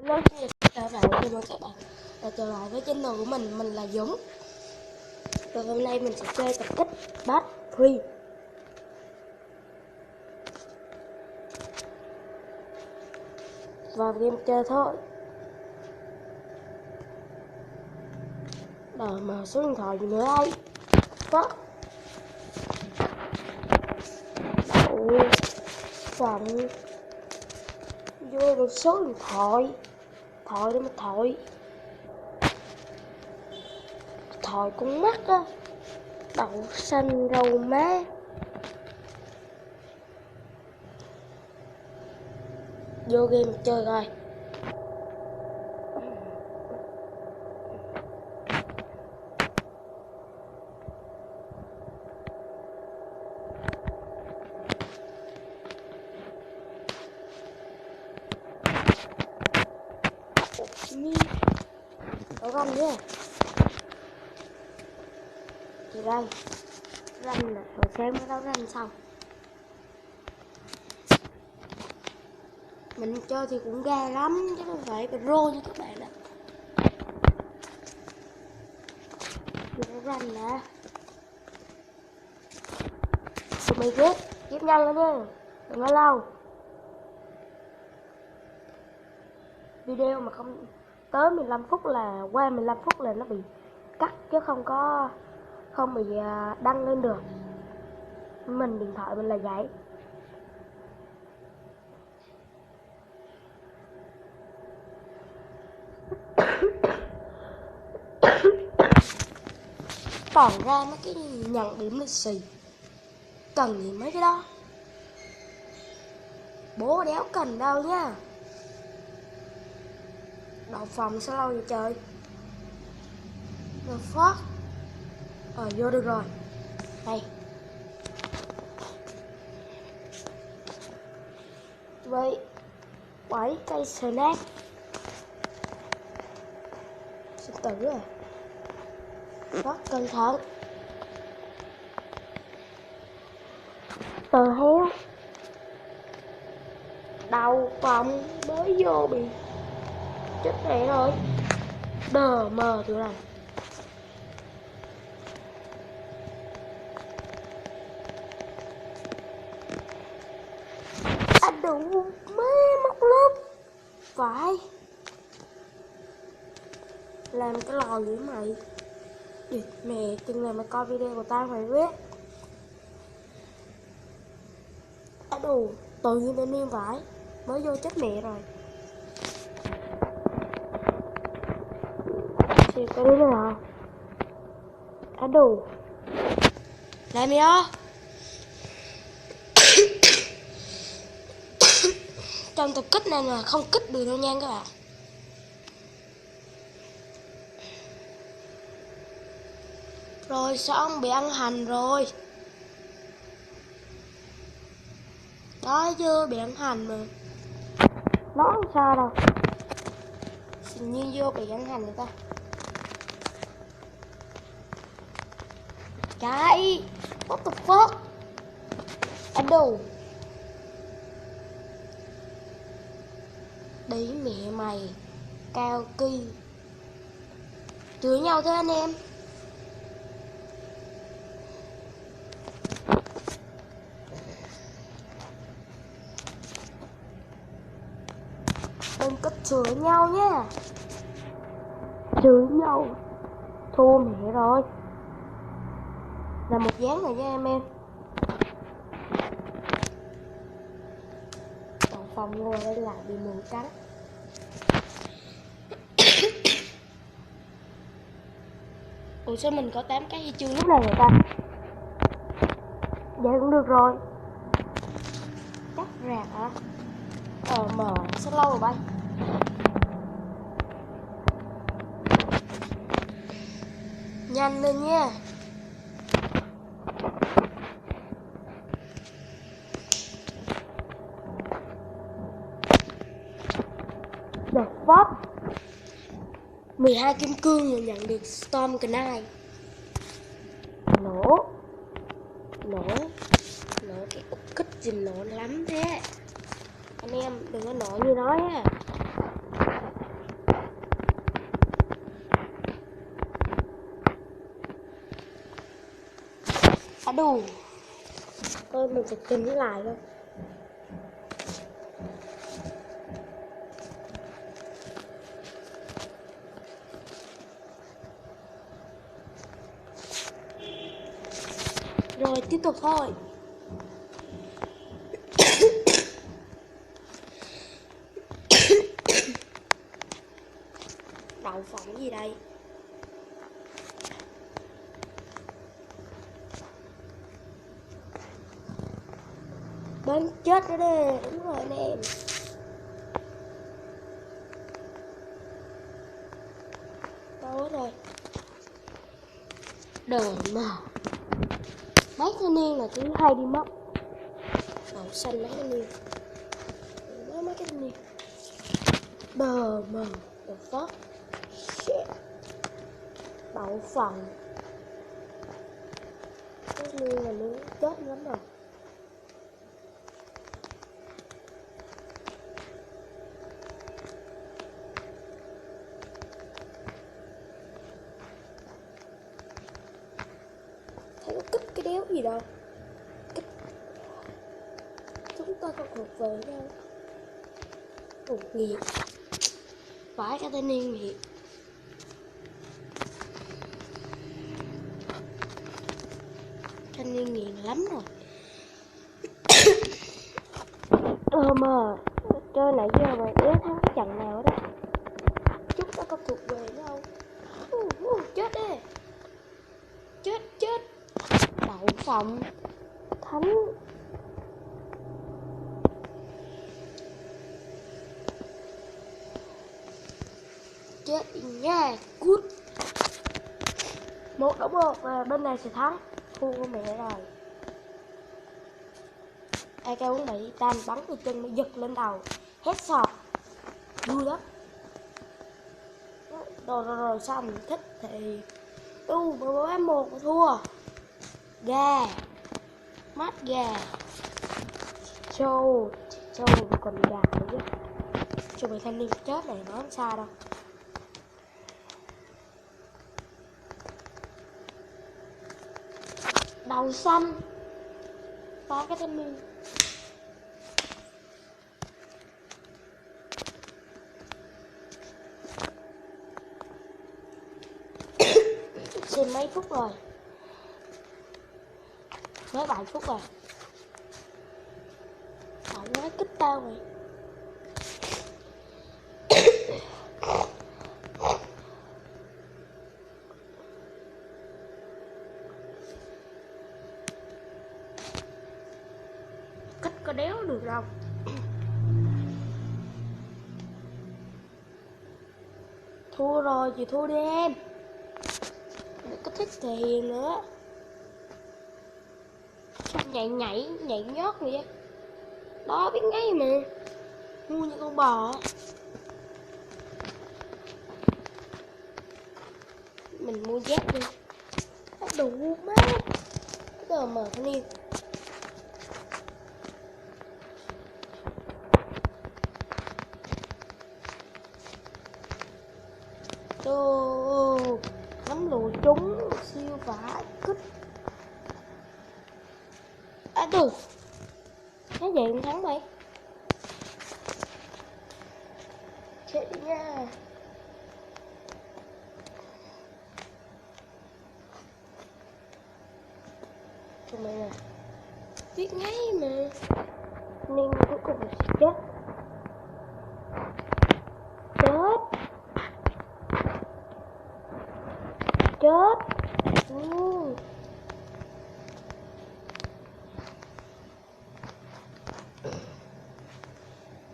Hello, chào bạn, chào mừng các bạn đã trở lại với channel của mình là Dũng. Và hôm nay mình sẽ chơi tập kích Bad Free. Vào game chơi thôi. Đợi mà số điện thoại gì nữa đây. Có đậu phòng vô một số điện thoại. Thoại đó mà thoại. Thoại con mắt á. Đậu xanh rau má. Vô game chơi coi. Đấu ranh nhé. Thì đây ranh là hồi sáng mới đấu ranh xong. Mình chơi thì cũng ghê lắm chứ không phải pro như các bạn ạ. Đấu ranh nè. Tụi mày ghép nhanh lên nha, đừng có lâu. Video mà không tới 15 phút là qua 15 phút là nó bị cắt chứ không bị đăng lên được. Mình điện thoại mình là vậy. Toàn ra mấy cái nhận điểm lì xì, cần gì mấy cái đó, bố đéo cần đâu nha. Đậu phòng sao lâu vậy trời. The fuck. Vô được rồi. Đây. Vậy 7 cây snack. Sinh tử à. Rất cẩn thận. Tờ héo. Đầu phòng mới vô bị chết mẹ rồi. Đờ mờ tụi này. Anh đủ mấy móc lớp. Phải. Làm cái lò vậy mày. Mẹ chừng này mà coi video của tao mày biết. Đủ tự nhiên bên em phải. Mới vô chết mẹ rồi. Thì cái đứa nào đủ làm gì đó. Trong tập kích này là không kích được đâu nha các bạn. Rồi sao ông bị ăn hành rồi. Đó chưa bị ăn hành mà. Nó không sao đâu. Hình như vô bị ăn hành người ta. Cái what the fuck. Anh đủ. Đấy mẹ mày. Cao kỳ. Chửi nhau thế anh em. Đừng có chửi nhau nhé. Chửi nhau thua mẹ rồi. Là một dáng rồi nha em. Còn phòng ngồi đây lại bị mù cắn. Ủa sao mình có 8 cái huy chương lúc này người ta. Vậy cũng được rồi. Chắc rạc hả? Mờ sao lâu rồi bay. Nhanh lên nha. The fuck. 12 kim cương rồi nhận được Storm Knight. Nổ cái ục kích gì nổ lắm thế. Anh em đừng có nổ như nói ha. đủ. Thôi mình phải tính lại thôi. Rồi tiếp tục thôi. Đậu phộng gì đây? Bắn chết nó đây, đúng rồi anh em. Đâu rồi? Đời mà. Mấy thanh niên là cứ hay đi mất. Đậu xanh mấy thanh niên. Mấy cái thanh niên. Đờ mà. The fuck. Shit. Đậu phộng. Cái niên là nó chết lắm rồi. Thấy nó kích cái đéo gì đâu. Kích. Chúng ta không thuộc về nhau. Thuộc nghiệt. Phải cái tên niên nghiệt. Thanh niên nghiền lắm rồi. Mà chơi nãy giờ mà đéo thắng cái trận nào đó. Chúng ta không thuộc về đâu. Chết đi. Chết. Đậu phộng. Thánh. Chết nha. Cút. 1-1 và bên này sẽ thắng. Thua mẹ rồi. AK-47 Titan bắn từ chân nó giật lên đầu. Headshot. Vui lắm. Rồi xong thích thì mà 1 mà thua. Gà. Mắt gà. Châu còn gà nữa chứ. Cho mấy thanh niên chết này nó không xa đâu. Đầu xanh. 3 cái thanh niên. Xem mấy phút rồi. Mới 7 phút rồi. Cậu nói kích tao rồi. Kích có đéo được đâu. Thua rồi thì thua đi em. Đừng có thích thể hiện nữa. Nhảy nhót vậy. Đó biết ngay mà. Ngu như con bò. Mình mua dép đi. Đủ má. Giờ mở thanh niên. Nắm lùi trúng. Siêu vả kích. Được. Nói vậy cũng thắng mày. Chết đi nha. Cho mày nè. Biết ngay mà. Nên cuối cùng là sẽ chết. Chết.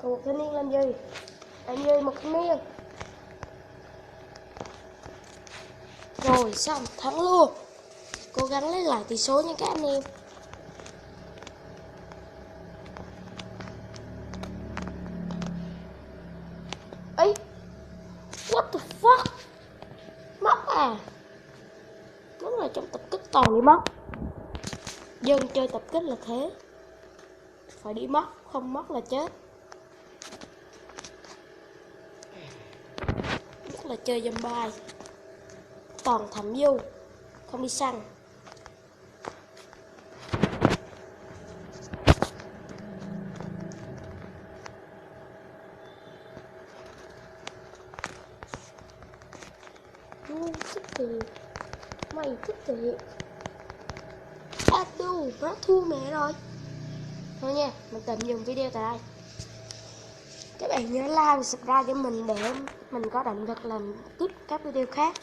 Còn một thanh niên làm gì? Một thanh niên. Rồi xong, thắng luôn. Cố gắng lấy lại tỷ số nha các anh em. Ấy, what the fuck? Mất à? Đúng là trong tập kích toàn đi mất. Dân chơi tập kích là thế. Phải đi mất, không mất là chết. Nhất là chơi zombie. Toàn thẩm du, không đi săn. ngu thích thiệt. Mày thích thiệt. Adu, nó thua mẹ rồi. Thôi nha, mình tạm dừng video tại đây. Các bạn nhớ like và subscribe cho mình để mình có động lực làm tiếp các video khác.